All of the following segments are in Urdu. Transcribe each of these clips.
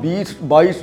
20, 22,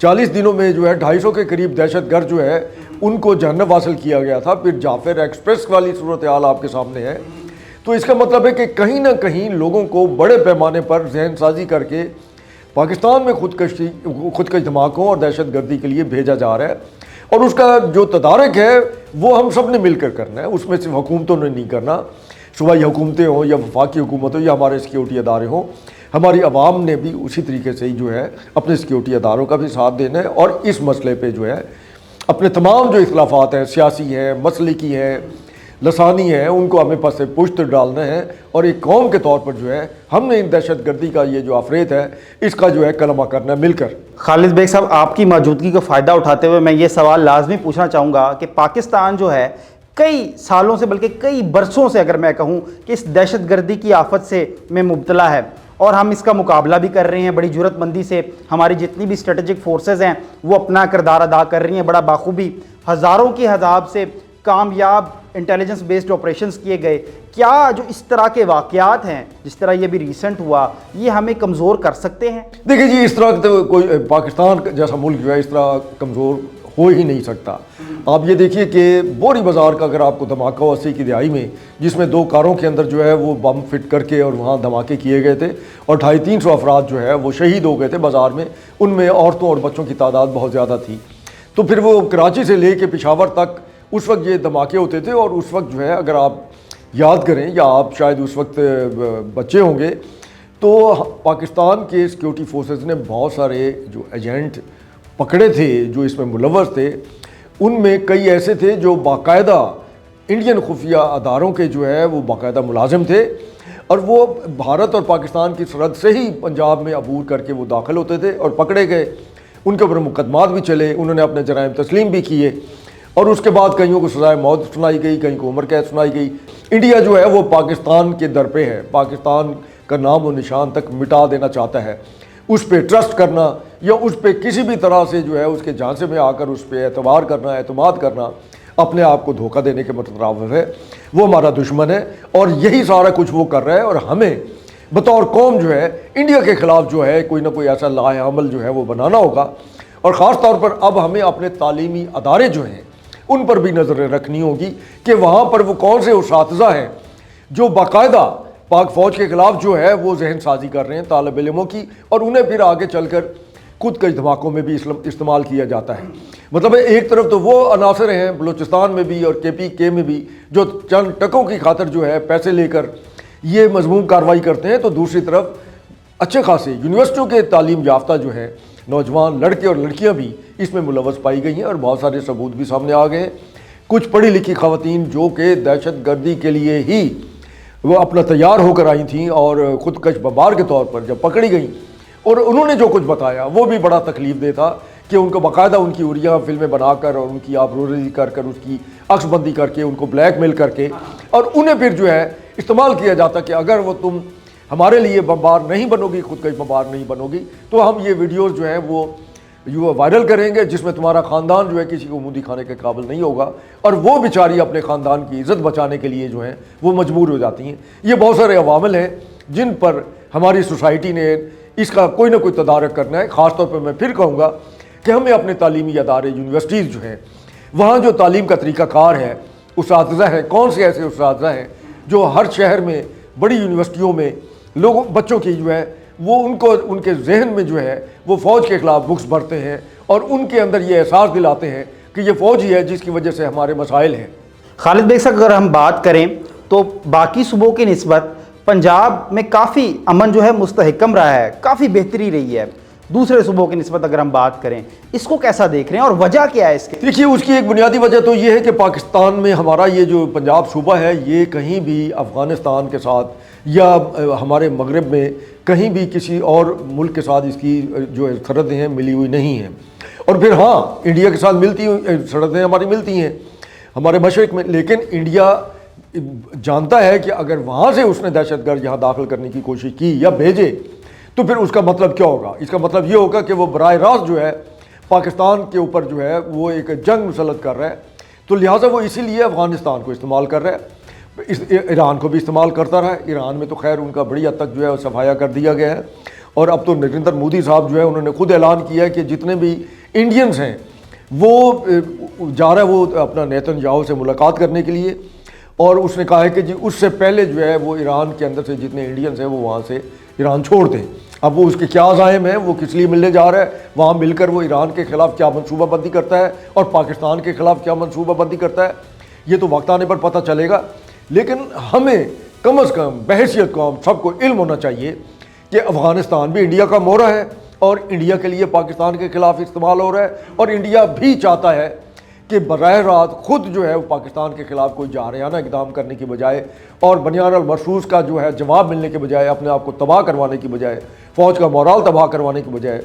40 دنوں میں جو ہے 250 کے قریب دہشت گرد جو ہے ان کو جہنم حاصل کیا گیا تھا. پھر جعفر ایکسپریس والی صورتحال آپ کے سامنے ہے. تو اس کا مطلب ہے کہ کہیں نہ کہیں لوگوں کو بڑے پیمانے پر ذہن سازی کر کے پاکستان میں خودکش دھماکوں اور دہشت گردی کے لیے بھیجا جا رہا ہے. اور اس کا جو تدارک ہے وہ ہم سب نے مل کر کرنا ہے. اس میں صرف حکومتوں نے نہیں کرنا, صوبائی حکومتیں ہوں یا وفاقی حکومت ہو یا ہمارے سیکیورٹی ادارے ہوں, ہماری عوام نے بھی اسی طریقے سے جو ہے اپنے سیکیورٹی اداروں کا بھی ساتھ دینا ہے. اور اس مسئلے پہ جو ہے اپنے تمام جو اختلافات ہیں, سیاسی ہیں, مسلکی ہیں, لسانی ہیں, ان کو ہمیں پس سے پشت ڈالنا ہے. اور ایک قوم کے طور پر جو ہے ہم نے ان دہشت گردی کا یہ جو آفریت ہے اس کا جو ہے کلمہ کرنا ہے مل کر. خالد بیگ صاحب, آپ کی موجودگی کا فائدہ اٹھاتے ہوئے میں یہ سوال لازمی پوچھنا چاہوں گا کہ پاکستان جو ہے کئی سالوں سے بلکہ کئی برسوں سے اگر میں کہوں کہ اس دہشت گردی کی آفت سے میں مبتلا ہے, اور ہم اس کا مقابلہ بھی کر رہے ہیں بڑی جرات مندی سے. ہماری جتنی بھی اسٹریٹجک فورسز ہیں وہ اپنا کردار ادا کر رہی ہیں بڑا باخوبی. ہزاروں کی حزاب سے کامیاب انٹیلیجنس بیسڈ آپریشنز کیے گئے. کیا جو اس طرح کے واقعات ہیں جس طرح یہ بھی ریسنٹ ہوا یہ ہمیں کمزور کر سکتے ہیں؟ دیکھیں جی, اس طرح تو کوئی پاکستان جیسا ملک جو ہے اس طرح کمزور ہو ہی نہیں سکتا. آپ یہ دیکھیے کہ بوری بازار کا اگر آپ کو دھماکہ 80 کی دہائی میں جس میں 2 کاروں کے اندر جو ہے وہ بم فٹ کر کے اور وہاں دھماکے کیے گئے تھے اور 250-300 افراد جو ہے وہ شہید ہو گئے تھے بازار میں, ان میں عورتوں اور بچوں کی تعداد بہت زیادہ تھی. تو پھر وہ کراچی سے لے کے پشاور تک اس وقت یہ دھماکے ہوتے تھے. اور اس وقت جو ہے اگر آپ یاد کریں یا آپ شاید اس وقت بچے ہوں گے تو پاکستان کے سیکیورٹی فورسز نے بہت سارے جو ایجنٹ پکڑے تھے جو اس میں ملوث تھے. ان میں کئی ایسے تھے جو باقاعدہ انڈین خفیہ اداروں کے جو ہے وہ باقاعدہ ملازم تھے, اور وہ بھارت اور پاکستان کی سرحد سے ہی پنجاب میں عبور کر کے وہ داخل ہوتے تھے اور پکڑے گئے. ان کے اوپر مقدمات بھی چلے, انہوں نے اپنے جرائم تسلیم بھی کیے, اور اس کے بعد کئیوں کو سزائے موت سنائی گئی, کہیں کو عمر قید سنائی گئی. انڈیا جو ہے وہ پاکستان کے در پہ ہے, پاکستان کا نام و نشان تک مٹا دینا چاہتا ہے. اس پہ ٹرسٹ کرنا یا اس پہ کسی بھی طرح سے جو ہے اس کے جھانسے میں آ کر اس پہ اعتبار کرنا, اعتماد کرنا, اپنے آپ کو دھوکہ دینے کے مترادف ہے, وہ ہمارا دشمن ہے. اور یہی سارا کچھ وہ کر رہا ہے. اور ہمیں بطور قوم جو ہے انڈیا کے خلاف جو ہے کوئی نہ کوئی ایسا لاہ عمل جو ہے وہ بنانا ہوگا. اور خاص طور پر اب ہمیں اپنے تعلیمی ادارے جو ہیں ان پر بھی نظر رکھنی ہوگی کہ وہاں پر وہ کون سے اساتذہ ہیں جو باقاعدہ پاک فوج کے خلاف جو ہے وہ ذہن سازی کر رہے ہیں طالب علموں کی, اور انہیں پھر آگے چل کر خود کش دھماکوں میں بھی استعمال کیا جاتا ہے. مطلب ایک طرف تو وہ عناصر ہیں بلوچستان میں بھی اور KPK میں بھی جو چند ٹکوں کی خاطر جو ہے پیسے لے کر یہ مذموم کارروائی کرتے ہیں, تو دوسری طرف اچھے خاصے یونیورسٹیوں کے تعلیم یافتہ جو ہے نوجوان لڑکے اور لڑکیاں بھی اس میں ملوث پائی گئی ہیں, اور بہت سارے ثبوت بھی سامنے آ گئے ہیں. کچھ پڑھی لکھی خواتین جو کہ دہشت گردی کے لیے ہی وہ اپنا تیار ہو کر آئی تھیں اور خودکش بمبار کے طور پر جب پکڑی گئیں اور انہوں نے جو کچھ بتایا وہ بھی بڑا تکلیف دہ تھا کہ ان کو باقاعدہ ان کی اریاں فلمیں بنا کر اور ان کی آبروریزی کر کر اس کی عکس بندی کر کے ان کو بلیک میل کر کے اور انہیں پھر جو ہے استعمال کیا جاتا کہ اگر وہ تم ہمارے لیے بمبار نہیں بنو گی, خودکش بمبار نہیں بنو گی, تو ہم یہ ویڈیوز جو ہیں وہ وائرل کریں گے جس میں تمہارا خاندان جو ہے کسی کو منہ دکھانے کے قابل نہیں ہوگا. اور وہ بیچاری اپنے خاندان کی عزت بچانے کے لیے جو ہیں وہ مجبور ہو جاتی ہیں. یہ بہت سارے عوامل ہیں جن پر ہماری سوسائٹی نے اس کا کوئی نہ کوئی تدارک کرنا ہے. خاص طور پہ میں پھر کہوں گا کہ ہمیں اپنے تعلیمی ادارے یونیورسٹیز جو ہیں وہاں جو تعلیم کا طریقہ کار ہے, اساتذہ ہیں, کون سے ایسے اساتذہ ہیں جو ہر شہر میں بڑی یونیورسٹیوں میں لوگوں بچوں کی جو ہے وہ ان کو ان کے ذہن میں جو ہے وہ فوج کے خلاف بکس بھرتے ہیں اور ان کے اندر یہ احساس دلاتے ہیں کہ یہ فوج ہی ہے جس کی وجہ سے ہمارے مسائل ہیں. خالد بیگ صاحب, اگر ہم بات کریں تو باقی صوبوں کی نسبت پنجاب میں کافی امن جو ہے مستحکم رہا ہے, کافی بہتری رہی ہے. دوسرے صوبوں کی نسبت اگر ہم بات کریں اس کو کیسا دیکھ رہے ہیں اور وجہ کیا ہے اس کی؟ دیکھیے اس کی ایک بنیادی وجہ تو یہ ہے کہ پاکستان میں ہمارا یہ جو پنجاب صوبہ ہے یہ کہیں بھی افغانستان کے ساتھ یا ہمارے مغرب میں کہیں بھی کسی اور ملک کے ساتھ اس کی جو سرحدیں ہیں ملی ہوئی نہیں ہیں. اور پھر ہاں انڈیا کے ساتھ ملتی سرحدیں ہماری ملتی ہیں ہمارے مشرق میں, لیکن انڈیا جانتا ہے کہ اگر وہاں سے اس نے دہشت گرد یہاں داخل کرنے کی کوشش کی یا بھیجے تو پھر اس کا مطلب کیا ہوگا؟ اس کا مطلب یہ ہوگا کہ وہ براہ راست جو ہے پاکستان کے اوپر جو ہے وہ ایک جنگ مسلط کر رہا ہے. تو لہٰذا وہ اسی لیے افغانستان کو استعمال کر رہا ہے, ایران کو بھی استعمال کرتا رہا ہے. ایران میں تو خیر ان کا بڑی حد تک جو ہے صفایا کر دیا گیا ہے, اور اب تو نریندر مودی صاحب جو ہے انہوں نے خود اعلان کیا ہے کہ جتنے بھی انڈینز ہیں وہ جا رہا ہے وہ اپنا نیتن یاہو سے ملاقات کرنے کے لیے، اور اس نے کہا ہے کہ جی اس سے پہلے جو ہے وہ ایران کے اندر سے جتنے انڈینز ہیں وہ وہاں سے ایران چھوڑ دیں۔ اب وہ اس کے کیا عزائم ہیں، وہ کس لیے ملنے جا رہا ہے، وہاں مل کر وہ ایران کے خلاف کیا منصوبہ بندی کرتا ہے اور پاکستان کے خلاف کیا منصوبہ بندی کرتا ہے، یہ تو وقت آنے پر پتہ چلے گا۔ لیکن ہمیں کم از کم بحیثیت قوم سب کو علم ہونا چاہیے کہ افغانستان بھی انڈیا کا مورا ہے اور انڈیا کے لیے پاکستان کے خلاف استعمال ہو رہا ہے، اور انڈیا بھی چاہتا ہے کہ براہ راست خود جو ہے وہ پاکستان کے خلاف کوئی جارحانہ اقدام کرنے کی بجائے اور بنیان المرصوص کا جو ہے جواب ملنے کے بجائے، اپنے آپ کو تباہ کروانے کی بجائے، فوج کا مورال تباہ کروانے کی بجائے،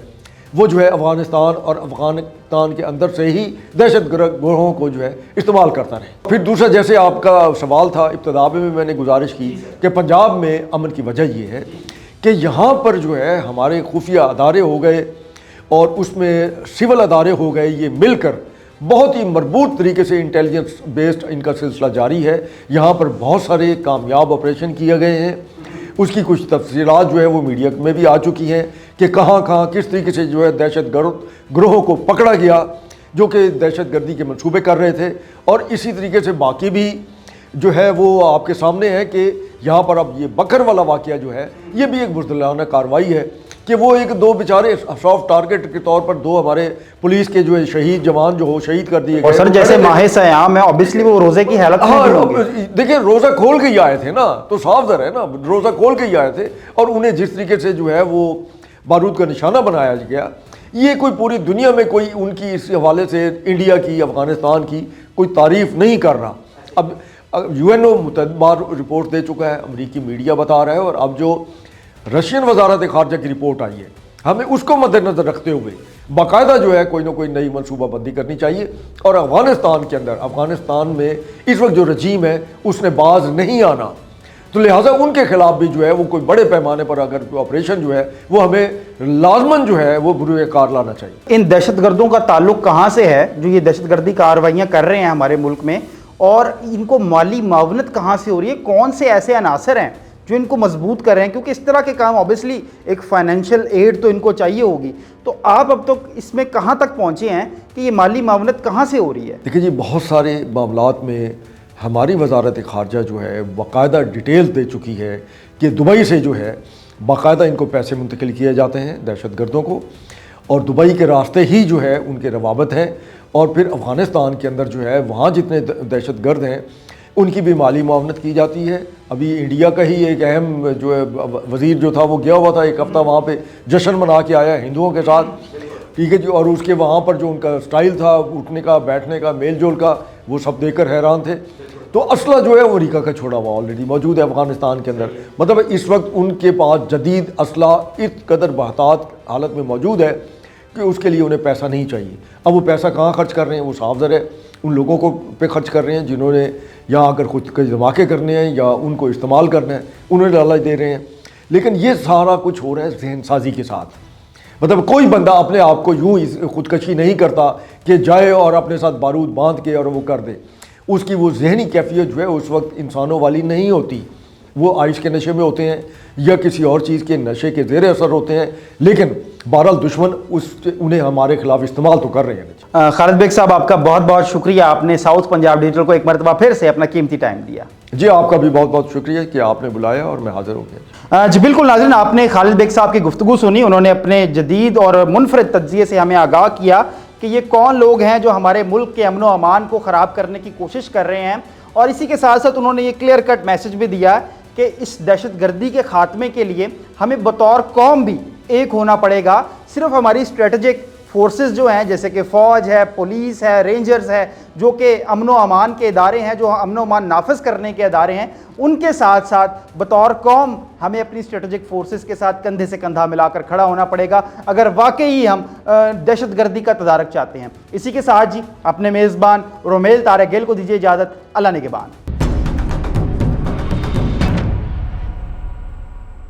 وہ جو ہے افغانستان اور افغانستان کے اندر سے ہی دہشت گروہوں کو جو ہے استعمال کرتا رہے۔ پھر دوسرا، جیسے آپ کا سوال تھا ابتدا میں نے گزارش کی کہ پنجاب میں امن کی وجہ یہ ہے کہ یہاں پر جو ہے ہمارے خفیہ ادارے ہو گئے اور اس میں سول ادارے ہو گئے، یہ مل کر بہت ہی مربوط طریقے سے انٹیلیجنس بیسڈ ان کا سلسلہ جاری ہے۔ یہاں پر بہت سارے کامیاب آپریشن کیے گئے ہیں، اس کی کچھ تفصیلات جو ہے وہ میڈیا میں بھی آ چکی ہیں کہ کہاں کہاں کس طریقے سے جو ہے دہشت گروہوں کو پکڑا گیا جو کہ دہشت گردی کے منصوبے کر رہے تھے، اور اسی طریقے سے باقی بھی جو ہے وہ آپ کے سامنے ہے کہ یہاں پر اب یہ بکر والا واقعہ جو ہے یہ بھی ایک بزدلانہ کارروائی ہے کہ وہ ایک دو بیچارے سافٹ ٹارگٹ کے طور پر دو ہمارے پولیس کے جو شہید جوان جو ہو شہید کر دیے گئے۔ اور سر جیسے ماہ سیام ہے obviously وہ روزے کی حالت میں بھی ہوں گے۔ دیکھیں روزہ کھول کے ہی آئے تھے نا، تو صاف ظاہر ہے نا روزہ کھول کے ہی آئے تھے، اور انہیں جس طریقے سے جو ہے وہ بارود کا نشانہ بنایا گیا، یہ کوئی پوری دنیا میں کوئی ان کی اس حوالے سے انڈیا کی افغانستان کی کوئی تعریف نہیں کر رہا۔ اب UN متعدد بار رپورٹ دے چکا ہے، امریکی میڈیا بتا رہا ہے، اور اب جو رشین وزارت خارجہ کی رپورٹ آئی ہے ہمیں اس کو مد نظر رکھتے ہوئے باقاعدہ جو ہے کوئی نہ کوئی نئی منصوبہ بندی کرنی چاہیے، اور افغانستان کے اندر افغانستان میں اس وقت جو رجیم ہے اس نے باز نہیں آنا، تو لہٰذا ان کے خلاف بھی جو ہے وہ کوئی بڑے پیمانے پر اگر آپریشن جو ہے وہ ہمیں لازماً جو ہے وہ بروئے کار لانا چاہیے۔ ان دہشت گردوں کا تعلق کہاں سے ہے جو یہ دہشت گردی کارروائیاں کر رہے ہیں ہمارے ملک میں، اور ان کو مالی معاونت کہاں سے ہو رہی ہے؟ کون سے ایسے عناصر ہیں جو ان کو مضبوط کر رہے ہیں؟ کیونکہ اس طرح کے کام obviously ایک فائنینشیل ایڈ تو ان کو چاہیے ہوگی، تو آپ اب تک اس میں کہاں تک پہنچے ہیں کہ یہ مالی معاونت کہاں سے ہو رہی ہے؟ دیکھیں جی، بہت سارے معاملات میں ہماری وزارت خارجہ جو ہے باقاعدہ ڈیٹیل دے چکی ہے کہ دبئی سے جو ہے باقاعدہ ان کو پیسے منتقل کیے جاتے ہیں دہشت گردوں کو، اور دبئی کے راستے ہی جو ہے ان کے روابط ہیں، اور پھر افغانستان کے اندر جو ہے وہاں جتنے دہشت گرد ہیں ان کی بھی مالی معاونت کی جاتی ہے۔ ابھی انڈیا کا ہی ایک اہم جو ہے وزیر جو تھا وہ گیا ہوا تھا ایک ہفتہ وہاں پہ جشن منا کے آیا ہندوؤں کے ساتھ، ٹھیک ہے جی، اور اس کے وہاں پر جو ان کا سٹائل تھا اٹھنے کا بیٹھنے کا میل جول کا وہ سب دیکھ کر حیران تھے۔ تو اسلحہ جو ہے وہ امریکہ کا چھوڑا ہوا آلریڈی موجود ہے افغانستان کے اندر، مطلب اس وقت ان کے پاس جدید اسلحہ اس قدر بحتاط حالت میں موجود ہے کہ اس کے لیے انہیں پیسہ نہیں چاہیے۔ اب وہ پیسہ کہاں خرچ کر رہے ہیں وہ صاف ظاہر ہے ان لوگوں کو پہ خرچ کر رہے ہیں جنہوں نے یہاں اگر خود کے دھماکے کرنے ہیں یا ان کو استعمال کرنا ہے انہیں لالچ دے رہے ہیں، لیکن یہ سارا کچھ ہو رہا ہے ذہن سازی کے ساتھ۔ مطلب کوئی بندہ اپنے آپ کو یوں خودکشی نہیں کرتا کہ جائے اور اپنے ساتھ بارود باندھ کے اور وہ کر دے، اس کی وہ ذہنی کیفیت جو ہے اس وقت انسانوں والی نہیں ہوتی، وہ عائش کے نشے میں ہوتے ہیں یا کسی اور چیز کے نشے کے زیر اثر ہوتے ہیں، لیکن بہرحال دشمن انہیں ہمارے خلاف استعمال تو کر رہے ہیں۔ خالد بیگ صاحب آپ کا بہت بہت شکریہ، آپ نے ساؤتھ پنجاب ڈیجیٹل کو ایک مرتبہ پھر سے اپنا قیمتی ٹائم دیا۔ جی آپ کا بھی بہت بہت شکریہ کہ آپ نے بلایا اور میں حاضر ہو گیا۔ جی بالکل ناظرین، آپ نے خالد بیگ صاحب کی گفتگو سنی، انہوں نے اپنے جدید اور منفرد تجزیے سے ہمیں آگاہ کیا کہ یہ کون لوگ ہیں جو ہمارے ملک کے امن و امان کو خراب کرنے کی کوشش کر رہے ہیں، اور اسی کے ساتھ ساتھ انہوں نے یہ کلیئر کٹ میسج بھی دیا کہ اس دہشت گردی کے خاتمے کے لیے ہمیں بطور قوم بھی ایک ہونا پڑے گا۔ صرف ہماری اسٹریٹجک فورسز جو ہیں جیسے کہ فوج ہے، پولیس ہے، رینجرز ہے، جو کہ امن و امان کے ادارے ہیں، جو امن و امان نافذ کرنے کے ادارے ہیں، ان کے ساتھ ساتھ بطور قوم ہمیں اپنی اسٹریٹجک فورسز کے ساتھ کندھے سے کندھا ملا کر کھڑا ہونا پڑے گا اگر واقعی ہم دہشت گردی کا تدارک چاہتے ہیں۔ اسی کے ساتھ جی اپنے میزبان رومیل طارق گیل کو دیجیے اجازت، اللہ نگہبان۔